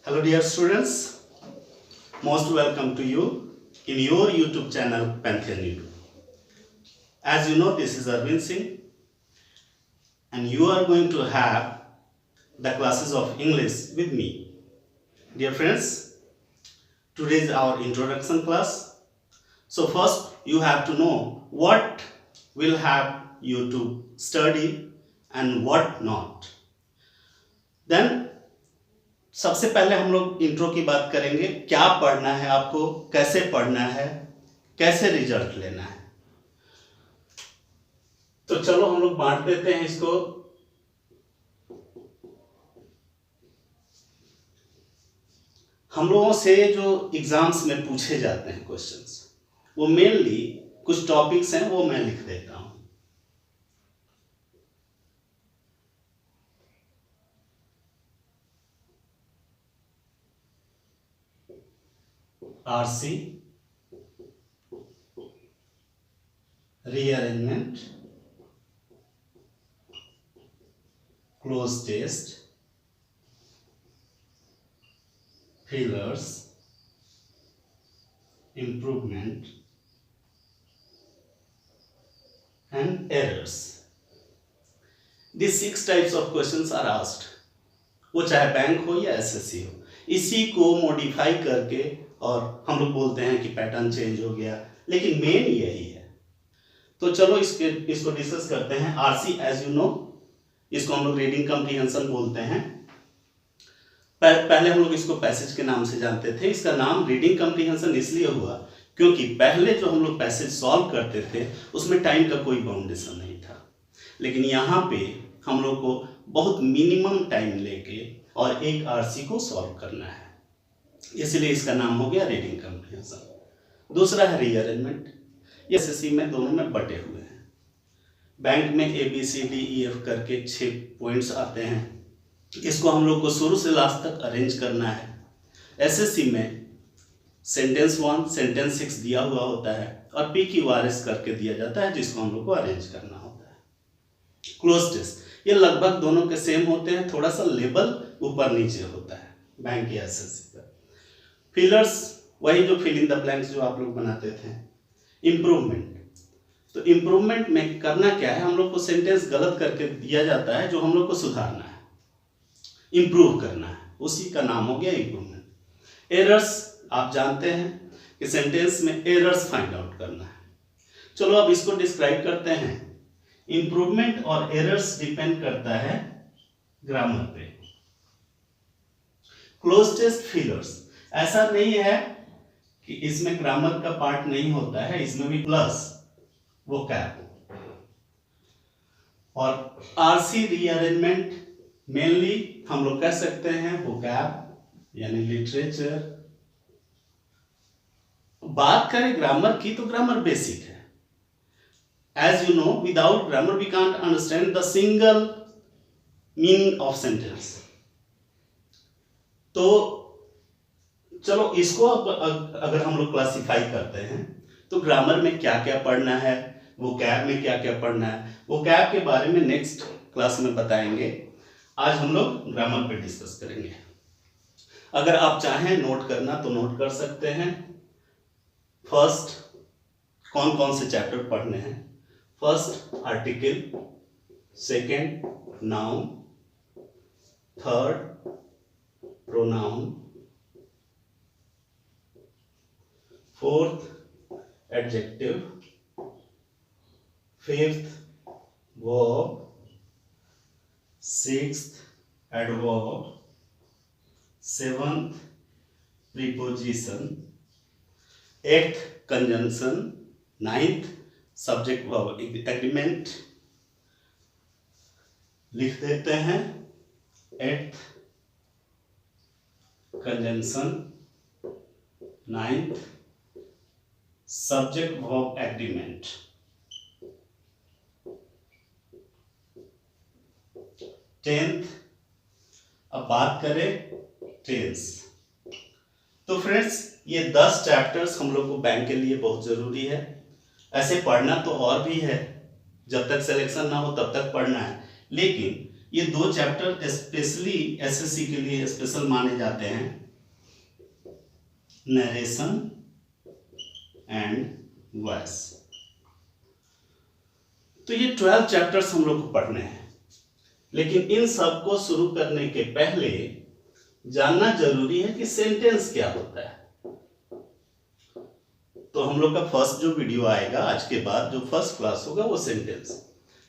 Hello dear students, most welcome to you in your YouTube channel Pantheon YouTube. As you know, this is Arvind Singh and you are going to have the classes of English with me. Dear friends, today is our introduction class. So first you have to know what will have you to study and what not. Then सबसे पहले हम लोग intro की बात करेंगे, क्या पढ़ना है आपको, कैसे पढ़ना है, कैसे रिजल्ट लेना है। तो चलो हम लोग बांट देते हैं इसको। हम लोगों से जो एग्जाम्स में पूछे जाते हैं क्वेश्चंस, वो मेनली कुछ टॉपिक्स हैं, वो मैं लिख देता हूं। RC, rearrangement, close test, fillers, improvement and errors. These 6 types of questions are asked. वो चाहे बैंक हो या एसएससी हो, इसी को मॉडिफाई करके और हम लोग बोलते हैं कि पैटर्न चेंज हो गया, लेकिन मेन यही है। तो चलो इसको डिस्कस करते हैं। आरसी एज यू नो, इसको हम लोग रीडिंग कम्प्रीहेंशन बोलते हैं। पहले हम लोग इसको पैसेज के नाम से जानते थे। इसका नाम रीडिंग कम्प्रीहेंशन इसलिए हुआ क्योंकि पहले जो हम लोग पैसेज सॉल्व करते थे उसमें टाइम का कोई बाउंडेशन नहीं था, लेकिन यहाँ पे हम लोग को बहुत मिनिमम टाइम लेके और एक आरसी को सॉल्व करना है, इसलिए इसका नाम हो गया रीडिंग कम्प्रीहेंशन। दूसरा है रीअरेंजमेंट। ये एसएससी में दोनों में बटे हुए हैं। बैंक में ABCDEF करके 6 पॉइंट्स आते हैं, इसको हम लोग को शुरू से लास्ट तक अरेंज करना है। एसएससी में सेंटेंस 1 सेंटेंस 6 दिया हुआ होता है और PQRS करके दिया जाता है, जिसको हम लोग को अरेंज करना होता है। क्लोज टेस्ट, ये लगभग दोनों के सेम होते हैं, थोड़ा सा लेवल ऊपर नीचे होता है बैंक या एसएससी का। फिलर्स, वही जो फिल इन द ब्लैंक्स जो आप लोग बनाते थे। इम्प्रूवमेंट, तो इम्प्रूवमेंट में करना क्या है, हम लोग को सेंटेंस गलत करके दिया जाता है, जो हम लोग को सुधारना है, इम्प्रूव करना है, उसी का नाम हो गया इम्प्रूवमेंट। एरर्स, आप जानते हैं कि सेंटेंस में एरर्स फाइंड आउट करना है। चलो अब इसको डिस्क्राइब करते हैं। इम्प्रूवमेंट और एरर्स डिपेंड करता है ग्रामर पे। क्लोज टेस्ट फिलर्स, ऐसा नहीं है कि इसमें ग्रामर का पार्ट नहीं होता है, इसमें भी प्लस वो कैप। और आरसी रीअरेंजमेंट मेनली हम लोग कह सकते हैं वो कैप यानी लिटरेचर। बात करें ग्रामर की तो ग्रामर बेसिक है। As you know, without grammar we can't understand the single meaning of sentence. तो चलो इसको अगर हम लोग क्लासिफाई करते हैं तो ग्रामर में क्या क्या पढ़ना है, वो कैब में क्या क्या पढ़ना है, वो कैब के बारे में नेक्स्ट क्लास में बताएंगे। आज हम लोग ग्रामर पे डिस्कस करेंगे। अगर आप चाहें नोट करना तो नोट कर सकते हैं। फर्स्ट, कौन कौन से चैप्टर पढ़ने हैं। First article, second noun, third pronoun, fourth adjective, fifth verb, sixth adverb, seventh preposition, eighth conjunction, ninth subject verb agreement. लिख देते हैं, eighth conjunction, ninth subject verb agreement. Tenth, अब बात करें टेंस। तो फ्रेंड्स, ये 10 चैप्टर्स हम लोग को बैंक के लिए बहुत जरूरी है। ऐसे पढ़ना तो और भी है, जब तक सिलेक्शन ना हो तब तक पढ़ना है, लेकिन ये दो चैप्टर स्पेशली एसएससी के लिए स्पेशल माने जाते हैं, नरेशन एंड वॉइस। तो ये 12 चैप्टर्स हम लोग को पढ़ने हैं, लेकिन इन सब को शुरू करने के पहले जानना जरूरी है कि सेंटेंस क्या होता है। तो हम लोग का फर्स्ट जो वीडियो आएगा आज के बाद, जो फर्स्ट क्लास होगा वो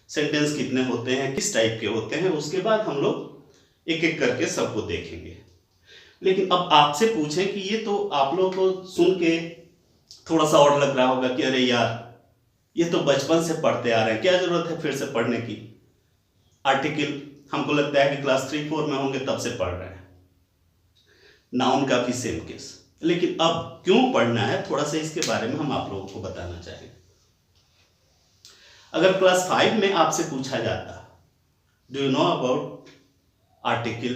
सेंटेंस कितने होते हैं, किस टाइप के होते हैं, उसके बाद हम लोग एक एक करके सबको देखेंगे। लेकिन अब आपसे पूछें कि ये तो आप लोग को सुन के थोड़ा सा और लग रहा होगा कि अरे यार ये तो बचपन से पढ़ते आ रहे हैं, क्या जरूरत है फिर से पढ़ने की। आर्टिकल हमको लगता है कि क्लास 3-4 में होंगे तब से पढ़ रहे हैं। नाउन का भी सेम केस। लेकिन अब क्यों पढ़ना है, थोड़ा सा इसके बारे में हम आप लोगों को बताना चाहेंगे। अगर क्लास 5 में आपसे पूछा जाता do you know about article,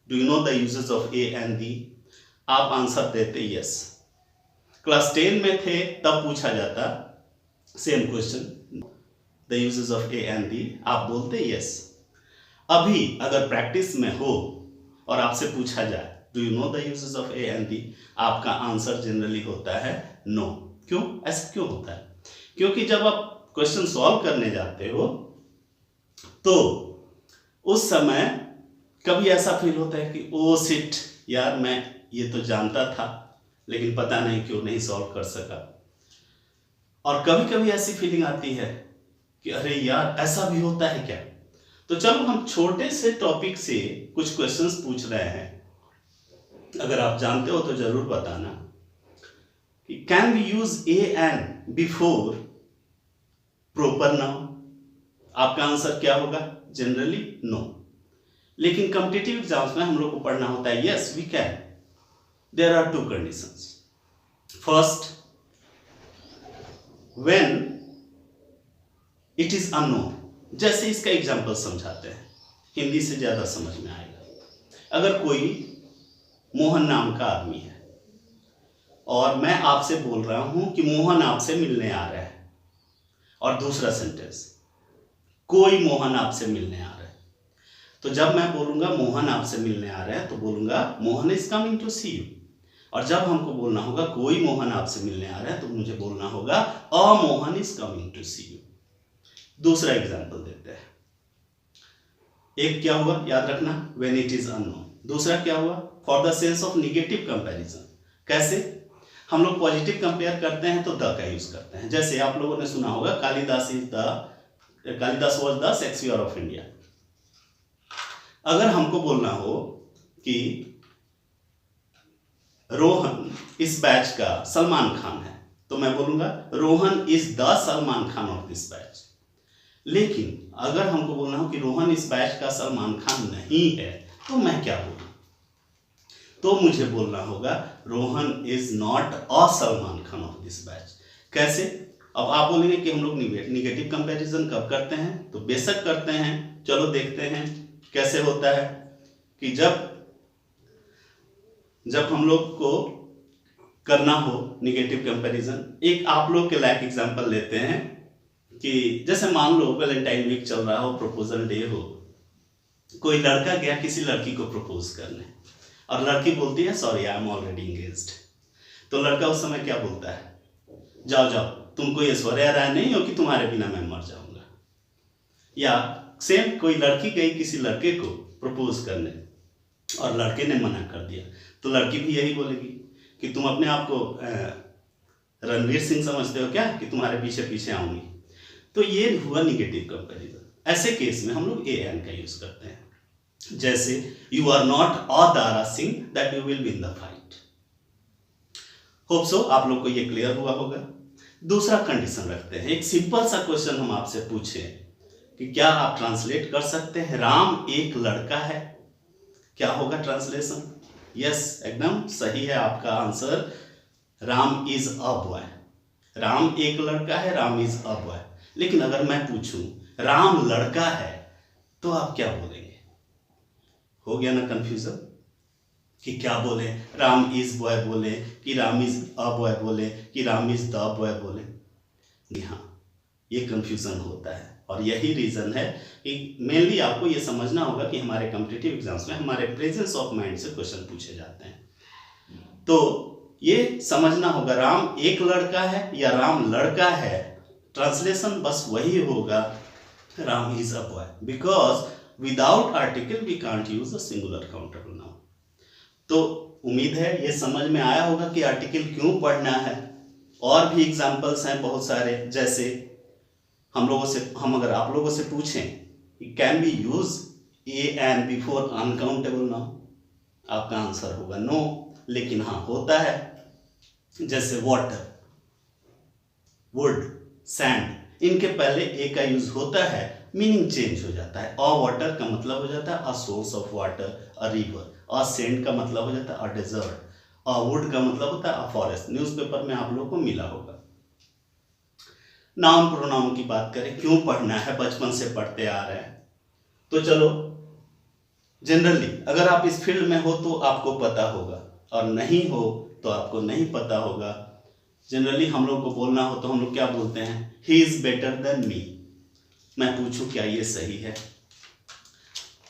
do you know the uses of A and the, आप आंसर देते यस। क्लास 10 में थे तब पूछा जाता same question, the uses of A and the, आप बोलते यस। अभी अगर प्रैक्टिस में हो और आपसे पूछा जाए do you know the uses of A and the, आपका आंसर जनरली होता है नो। क्यों, ऐसा क्यों होता है? क्योंकि जब आप क्वेश्चन सॉल्व करने जाते हो तो उस समय कभी ऐसा फील होता है कि ओ शिट यार, मैं ये तो जानता था लेकिन पता नहीं क्यों नहीं सॉल्व कर सका। और कभी कभी ऐसी फीलिंग आती है कि अरे यार ऐसा भी होता है क्या। तो चलो हम छोटे से टॉपिक से कुछ क्वेश्चंस पूछ रहे हैं, अगर आप जानते हो तो जरूर बताना कि can we use a and before proper noun. आपका आंसर क्या होगा? Generally no. लेकिन कॉम्पिटिटिव एग्जाम्स में हम लोग को पढ़ना होता है yes we can. There are 2 conditions. First, when it is unknown. जैसे इसका एग्जांपल समझाते हैं, हिंदी से ज्यादा समझ में आएगा। अगर कोई मोहन नाम का आदमी है और मैं आपसे बोल रहा हूं कि मोहन आपसे मिलने आ रहा है, और दूसरा सेंटेंस कोई मोहन आपसे मिलने आ रहा है, तो जब मैं बोलूंगा मोहन आपसे मिलने आ रहा है तो बोलूंगा Mohan is coming to see you. और जब हमको बोलना होगा कोई मोहन आपसे मिलने आ रहा है तो मुझे बोलना होगा a Mohan is coming to see you. दूसरा एग्जांपल देते हैं। एक क्या हुआ याद रखना, व्हेन इट इज अननोन। दूसरा क्या हुआ, for the sense of negative comparison. कैसे? हम लोग पॉजिटिव कंपेयर करते हैं तो द का यूज करते हैं। जैसे आप लोगों ने सुना होगा Kalidas was the Shakespeare of India. अगर हमको बोलना हो कि रोहन इस बैच का सलमान खान है तो मैं बोलूंगा Rohan is the Salman Khan of this batch. लेकिन अगर हमको बोलना हो कि रोहन इस बैच का सलमान खान नहीं है तो मैं क्या बोलूं? तो मुझे बोलना होगा Rohan is not a Salman Khan of this batch. कैसे? अब आप बोलेंगे कि हम लोग निगेटिव कंपैरिजन कब करते हैं, तो बेशक करते हैं। चलो देखते हैं कैसे होता है कि जब हम लोग को करना हो निगेटिव कंपैरिजन। एक आप लोग के लायक एग्जांपल लेते हैं कि जैसे मान लो वैलेंटाइन वीक चल रहा हो, प्रपोजल डे हो, कोई लड़का गया किसी लड़की को प्रपोज करने और लड़की बोलती है sorry I am already engaged. तो लड़का उस समय क्या बोलता है, जाओ जाओ, तुमको ये ऐश्वर्या राय नहीं हो कि तुम्हारे बिना मैं मर जाऊंगा। या सेम कोई लड़की गई किसी लड़के को प्रपोज करने और लड़के ने मना कर दिया, तो लड़की भी यही बोलेगी कि तुम अपने आप को रणवीर सिंह समझते हो क्या कि तुम्हारे पीछे पीछे आऊंगी। तो ये हुआ निगेटिव कंपैरिजन। ऐसे केस में हम लोग ए एन का यूज करते हैं। जैसे you are not a Dara Singh that you will win the fight. Hope so आप लोग को ये क्लियर हुआ होगा। दूसरा कंडीशन रखते हैं। एक सिंपल सा क्वेश्चन हम आपसे पूछे कि क्या आप ट्रांसलेट कर सकते हैं राम एक लड़का है, क्या होगा ट्रांसलेशन? यस, एकदम सही है आपका answer, Ram is a boy. Ram एक लड़का है, राम इज अ बॉय। लेकिन अगर मैं पूछूं राम लड़का है तो आप क्या बोलेंगे? हो गया ना कंफ्यूजन कि क्या बोले, राम इज बॉय बोले कि राम इज अ बॉय बोले कि राम इज द बॉय बोले। जी हाँ, ये कंफ्यूजन होता है और यही रीज़न है कि मेनली आपको ये समझना होगा कि हमारे कॉम्पिटिटिव एग्जाम्स में हमारे प्रेजेंस ऑफ माइंड से क्वेश्चन पूछे जाते हैं। तो ये समझना होगा राम एक लड़का है या राम लड़का है, ट्रांसलेशन बस वही होगा Ram is a boy, because without article we can't use a singular countable noun. तो उम्मीद है ये समझ में आया होगा कि आर्टिकल क्यों पढ़ना है। और भी एग्जाम्पल्स हैं बहुत सारे, जैसे हम अगर आप लोगों से पूछें can be use A an before uncountable noun, आपका आंसर होगा नो, लेकिन हाँ होता है। जैसे वाटर, वुड, सैंड, इनके पहले ए का यूज होता है, मीनिंग चेंज हो जाता है। अ वाटर का मतलब हो जाता है a source of water, a river. A sand का मतलब हो जाता है अ डेजर्ट। अ वुड का मतलब होता है अ फॉरेस्ट। न्यूज़पेपर में आप लोगों को मिला होगा। नाउन प्रोनाउन की बात करें, क्यों पढ़ना है, बचपन से पढ़ते आ रहे हैं। तो चलो जनरली अगर आप इस फील्ड में हो तो आपको पता होगा, और नहीं हो तो आपको नहीं पता होगा। जनरली हम लोग को बोलना हो तो हम लोग क्या बोलते हैं, ही इज बेटर देन मी। मैं पूछूं क्या ये सही है?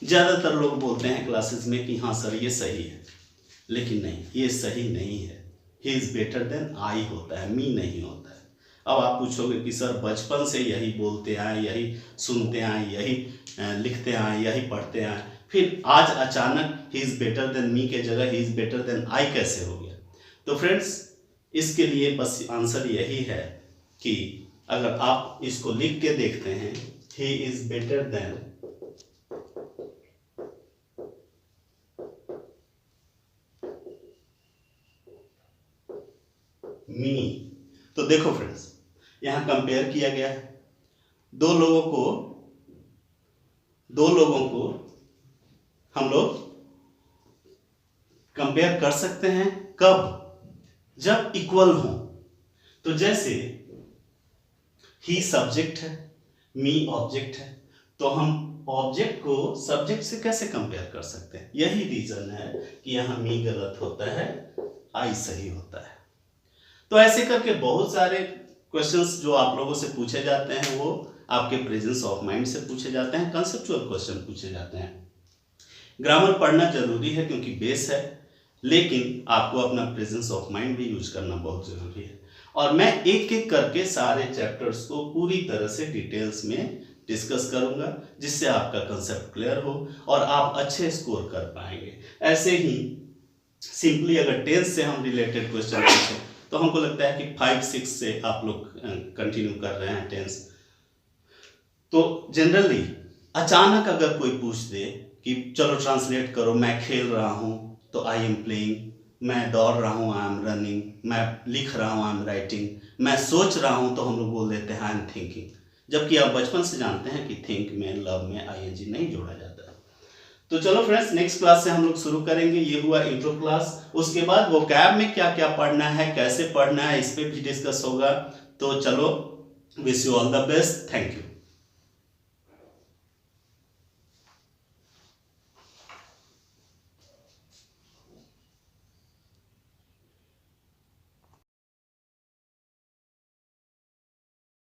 ज़्यादातर लोग बोलते हैं क्लासेस में कि हाँ सर ये सही है, लेकिन नहीं, ये सही नहीं है। He is better than I होता है, मी नहीं होता है। अब आप पूछोगे कि सर बचपन से यही बोलते आए, यही सुनते आए, यही लिखते आए, यही पढ़ते आए, फिर आज अचानक he is better than me के जगह he is better than I कैसे हो गया? तो फ्रेंड्स इसके लिए बस आंसर यही है कि अगर आप इसको लिख के देखते हैं, ही इज़ बेटर देन मी, तो देखो फ्रेंड्स यहां कंपेयर किया गया है। दो लोगों को हम लोग कंपेयर कर सकते हैं कब? जब इक्वल हो। तो जैसे ही सब्जेक्ट है, मी ऑब्जेक्ट है, तो हम ऑब्जेक्ट को सब्जेक्ट से कैसे कंपेयर कर सकते हैं? यही रीजन है कि यहां मी गलत होता है, आई सही होता है। तो ऐसे करके बहुत सारे क्वेश्चंस जो आप लोगों से पूछे जाते हैं वो आपके प्रेजेंस ऑफ माइंड से पूछे जाते हैं, कंसेप्चुअल क्वेश्चन पूछे जाते हैं। ग्रामर पढ़ना जरूरी है क्योंकि बेस है, लेकिन आपको अपना प्रेजेंस ऑफ माइंड भी यूज करना बहुत जरूरी है। और मैं एक एक करके सारे चैप्टर्स को पूरी तरह से डिटेल्स में डिस्कस करूंगा, जिससे आपका कंसेप्ट क्लियर हो और आप अच्छे स्कोर कर पाएंगे। ऐसे ही सिंपली अगर टेंस से हम रिलेटेड क्वेश्चन पूछें तो हमको लगता है कि 5-6 से आप लोग कंटिन्यू कर रहे हैं टेंस। तो जनरली अचानक अगर कोई पूछ दे कि चलो ट्रांसलेट करो, मैं खेल रहा हूँ तो आई एम प्लेइंग, मैं दौड़ रहा हूँ आई एम रनिंग, मैं लिख रहा हूँ आई एम राइटिंग, मैं सोच रहा हूँ तो हम लोग बोल देते हैं आई एम थिंकिंग। जबकि आप बचपन से जानते हैं कि थिंक में, लव में आईएनजी नहीं जोड़ा जाता। तो चलो फ्रेंड्स नेक्स्ट क्लास से हम लोग शुरू करेंगे। ये हुआ इंट्रो क्लास। उसके बाद वोकैब में क्या क्या पढ़ना है, कैसे पढ़ना है, इस पे भी डिस्कस होगा। तो चलो, wish you all the best, thank you.